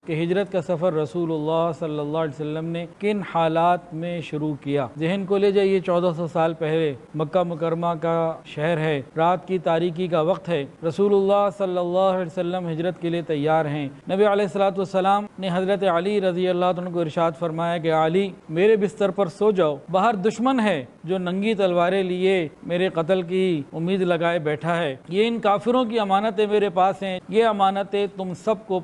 کہ ہجرت کا سفر رسول اللہ صلی اللہ علیہ وسلم نے کن حالات میں شروع کیا۔ ذہن کو لے جائیے 1400 سال پہلے مکہ مکرمہ کا شہر ہے، رات کی تاریکی کا وقت ہے، رسول اللہ صلی اللہ علیہ وسلم ہجرت کے لیے تیار ہیں۔ نبی علیہ الصلوۃ والسلام نے حضرت علی رضی اللہ عنہ کو ارشاد فرمایا کہ علی میرے بستر پر سو جاؤ، باہر دشمن ہے جو ننگی تلواریں لیے میرے قتل کی امید لگائے بیٹھا ہے، یہ ان کافروں کی امانتیں میرے پاس ہیں، یہ امانتیں تم سب کو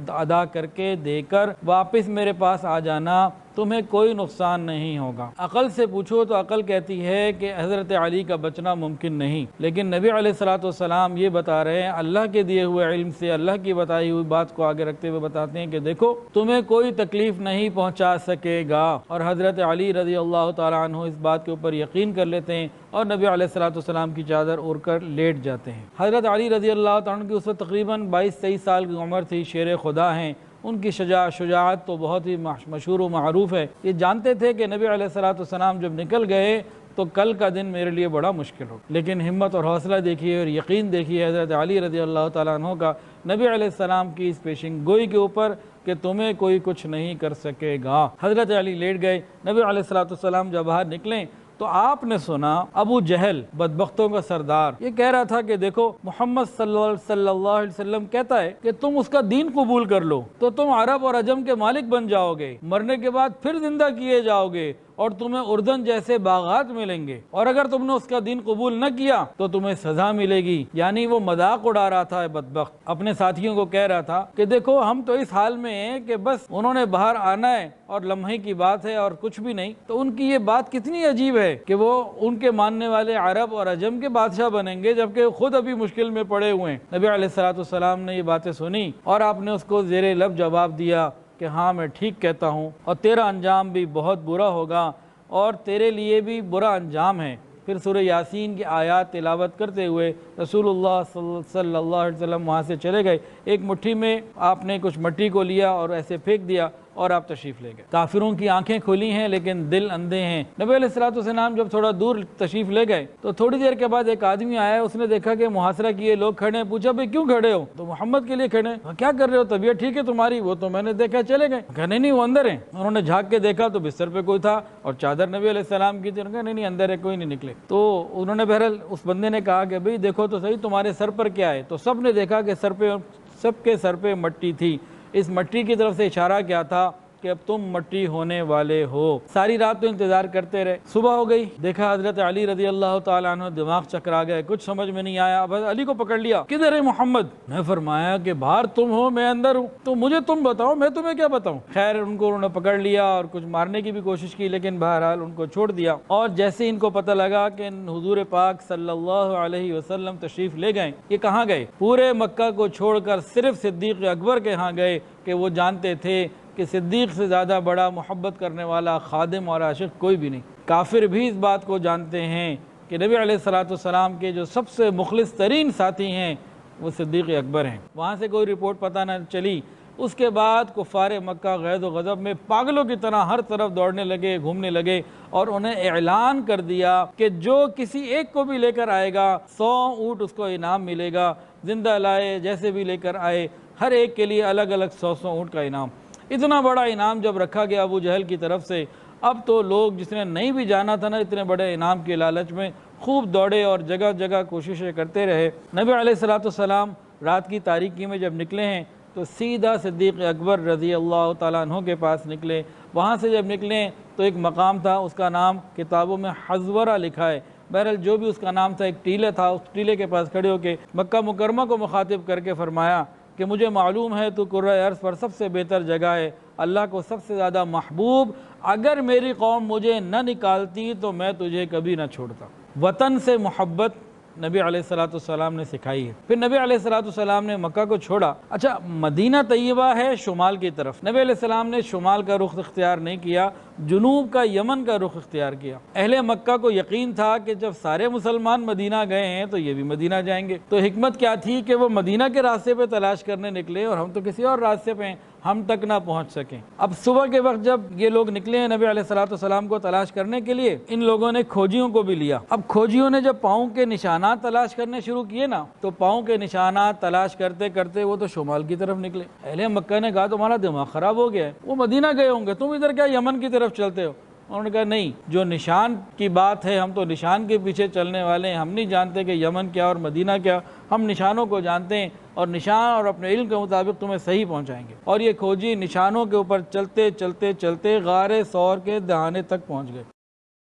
ادا کر کے دے کر واپس میرے پاس آ جانا، تمہیں کوئی نقصان نہیں ہوگا۔ عقل سے پوچھو تو عقل کہتی ہے کہ حضرت علی کا بچنا ممکن نہیں، لیکن نبی علیہ الصلوۃ والسلام یہ بتا رہے ہیں، اللہ کے دیے ہوئے علم سے اللہ کی بتائی ہوئی بات کو آگے رکھتے ہوئے بتاتے ہیں کہ دیکھو تمہیں کوئی تکلیف نہیں پہنچا سکے گا، اور حضرت علی رضی اللہ تعالیٰ عنہ اس بات کے اوپر یقین کر لیتے ہیں اور نبی علیہ الصلوۃ والسلام کی چادر اوڑھ کر لیٹ جاتے ہیں۔ حضرت علی رضی اللہ تعالیٰ عنہ کی اس وقت تقریباً 22-23 سال کی عمر تھی، شیر خدا ہیں، ان کی شجاعت تو بہت ہی مشہور و معروف ہے۔ یہ جانتے تھے کہ نبی علیہ الصلوۃ والسلام جب نکل گئے تو کل کا دن میرے لیے بڑا مشکل ہو، لیکن ہمت اور حوصلہ دیکھیے اور یقین دیکھیے حضرت علی رضی اللہ تعالیٰ عنہ کا نبی علیہ السلام کی اس پیشن گوئی کے اوپر کہ تمہیں کوئی کچھ نہیں کر سکے گا۔ حضرت علی لیٹ گئے، نبی علیہ الصلوۃ والسلام جب باہر نکلیں تو آپ نے سنا ابو جہل بدبختوں کا سردار یہ کہہ رہا تھا کہ دیکھو محمد صلی اللہ علیہ وسلم کہتا ہے کہ تم اس کا دین قبول کر لو تو تم عرب اور عجم کے مالک بن جاؤ گے، مرنے کے بعد پھر زندہ کیے جاؤ گے اور تمہیں اردن جیسے باغات ملیں گے، اور اگر تم نے اس کا دین قبول نہ کیا تو تمہیں سزا ملے گی۔ یعنی وہ مذاق اڑا رہا تھا بدبخت، اپنے ساتھیوں کو کہہ رہا تھا کہ دیکھو ہم تو اس حال میں ہیں کہ بس انہوں نے باہر آنا ہے اور لمحے کی بات ہے اور کچھ بھی نہیں۔ تو ان کی یہ بات کتنی عجیب ہے کہ وہ ان کے ماننے والے عرب اور عجم کے بادشاہ بنیں گے جبکہ خود ابھی مشکل میں پڑے ہوئے ہیں۔ نبی علیہ الصلوۃ والسلام نے یہ باتیں سنی اور آپ نے اس کو زیر لب جواب دیا کہ ہاں میں ٹھیک کہتا ہوں، اور تیرا انجام بھی بہت برا ہوگا اور تیرے لیے بھی برا انجام ہے۔ پھر سورہ یاسین کی آیات تلاوت کرتے ہوئے رسول اللہ صلی اللہ علیہ وسلم وہاں سے چلے گئے، ایک مٹھی میں آپ نے کچھ مٹی کو لیا اور ایسے پھینک دیا اور آپ تشریف لے گئے۔ کافروں کی آنکھیں کھلی ہیں لیکن دل اندھے ہیں۔ نبی علیہ الصلوۃ والسلام جب تھوڑا دور تشریف لے گئے تو تھوڑی دیر کے بعد ایک آدمی آیا، اس نے دیکھا کہ محاصرہ کیے لوگ کھڑے ہیں، پوچھا بھئی کیوں کھڑے ہو؟ تو محمد کے لیے کھڑے ہیں۔ کیا کر رہے ہو؟ طبیعت ٹھیک ہے تمہاری؟ وہ تو میں نے دیکھا چلے گئے۔ کہنے نہیں وہ اندر ہیں۔ انہوں نے جھانک کے دیکھا تو بستر پہ کوئی تھا اور چادر نبی علیہ السلام کی تھی۔ انہوں نے کہا نہیں اندر ہے، کوئی نہیں نکلے۔ تو انہوں نے بہرحال اس بندے نے کہا کہ بھئی دیکھو تو صحیح تمہارے سر پر کیا ہے؟ تو سب نے دیکھا کہ سب کے سر پہ مٹی تھی۔ اس مٹی کی طرف سے اشارہ کیا تھا کہ اب تم مٹی ہونے والے ہو۔ ساری رات تو انتظار کرتے رہے، صبح ہو گئی، دیکھا حضرت علی رضی اللہ تعالیٰ عنہ دماغ چکرا گئے، کچھ سمجھ میں نہیں آیا۔ اب علی کو پکڑ لیا، کدھر ہے محمد؟ میں فرمایا کہ باہر تم ہو میں اندر ہوں، تو مجھے تم بتاؤ میں تمہیں کیا بتاؤں۔ خیر انہوں نے پکڑ لیا اور کچھ مارنے کی بھی کوشش کی لیکن بہرحال ان کو چھوڑ دیا۔ اور جیسے ان کو پتہ لگا کہ حضور پاک صلی اللہ علیہ وسلم تشریف لے گئے، یہ کہاں گئے؟ پورے مکہ کو چھوڑ کر صرف صدیق اکبر کے ہاں گئے کہ وہ جانتے تھے کہ صدیق سے زیادہ بڑا محبت کرنے والا خادم اور عاشق کوئی بھی نہیں۔ کافر بھی اس بات کو جانتے ہیں کہ نبی علیہ الصلوۃ والسلام کے جو سب سے مخلص ترین ساتھی ہیں وہ صدیق اکبر ہیں۔ وہاں سے کوئی رپورٹ پتہ نہ چلی۔ اس کے بعد کفار مکہ غیظ و غضب میں پاگلوں کی طرح ہر طرف دوڑنے لگے، گھومنے لگے، اور انہیں اعلان کر دیا کہ جو کسی ایک کو بھی لے کر آئے گا 100 اونٹ اس کو انعام ملے گا، زندہ لائے جیسے بھی لے کر آئے، ہر ایک کے لیے الگ الگ 100 اونٹ کا انعام۔ اتنا بڑا انعام جب رکھا گیا ابو جہل کی طرف سے، اب تو لوگ جس نے نہیں بھی جانا تھا نا اتنے بڑے انعام کے لالچ میں خوب دوڑے اور جگہ جگہ کوششیں کرتے رہے۔ نبی علیہ الصلوۃ والسلام رات کی تاریکی میں جب نکلے ہیں تو سیدھا صدیق اکبر رضی اللہ تعالیٰ عنہ کے پاس نکلے۔ وہاں سے جب نکلے تو ایک مقام تھا، اس کا نام کتابوں میں حزورہ لکھا ہے، بہرحال جو بھی اس کا نام تھا، ایک ٹیلہ تھا، اس ٹیلے کے پاس کھڑے ہو کے مکہ مکرمہ کو مخاطب کر کے فرمایا کہ مجھے معلوم ہے تو کرۂ ارض پر سب سے بہتر جگہ ہے، اللہ کو سب سے زیادہ محبوب، اگر میری قوم مجھے نہ نکالتی تو میں تجھے کبھی نہ چھوڑتا۔ وطن سے محبت نبی علیہ الصلوۃ والسلام نے سکھائی ہے۔ پھر نبی علیہ الصلوۃ والسلام نے مکہ کو چھوڑا۔ اچھا مدینہ طیبہ ہے شمال کی طرف، نبی علیہ السلام نے شمال کا رخ اختیار نہیں کیا، جنوب کا یمن کا رخ اختیار کیا۔ اہل مکہ کو یقین تھا کہ جب سارے مسلمان مدینہ گئے ہیں تو یہ بھی مدینہ جائیں گے، تو حکمت کیا تھی کہ وہ مدینہ کے راستے پہ تلاش کرنے نکلے اور ہم تو کسی اور راستے پہ ہیں، ہم تک نہ پہنچ سکیں۔ اب صبح کے وقت جب یہ لوگ نکلے ہیں نبی علیہ الصلوۃ والسلام کو تلاش کرنے کے لیے، ان لوگوں نے کھوجیوں کو بھی لیا۔ اب کھوجیوں نے جب پاؤں کے نشانات تلاش کرنے شروع کیے نا، تو پاؤں کے نشانات تلاش کرتے کرتے وہ تو شمال کی طرف نکلے۔ اہل مکہ نے کہا تمہارا دماغ خراب ہو گیا ہے، وہ مدینہ گئے ہوں گے، تم ادھر کیا یمن کی طرف چلتے ہو؟ انہوں نے کہا نہیں، جو نشان کی بات ہے ہم تو نشان کے پیچھے چلنے والے ہیں، ہم نہیں جانتے کہ یمن کیا اور مدینہ کیا، ہم نشانوں کو جانتے ہیں اور نشان اور اپنے علم کے مطابق تمہیں صحیح پہنچائیں گے۔ اور یہ کھوجی نشانوں کے اوپر چلتے چلتے چلتے غار ثور کے دہانے تک پہنچ گئے۔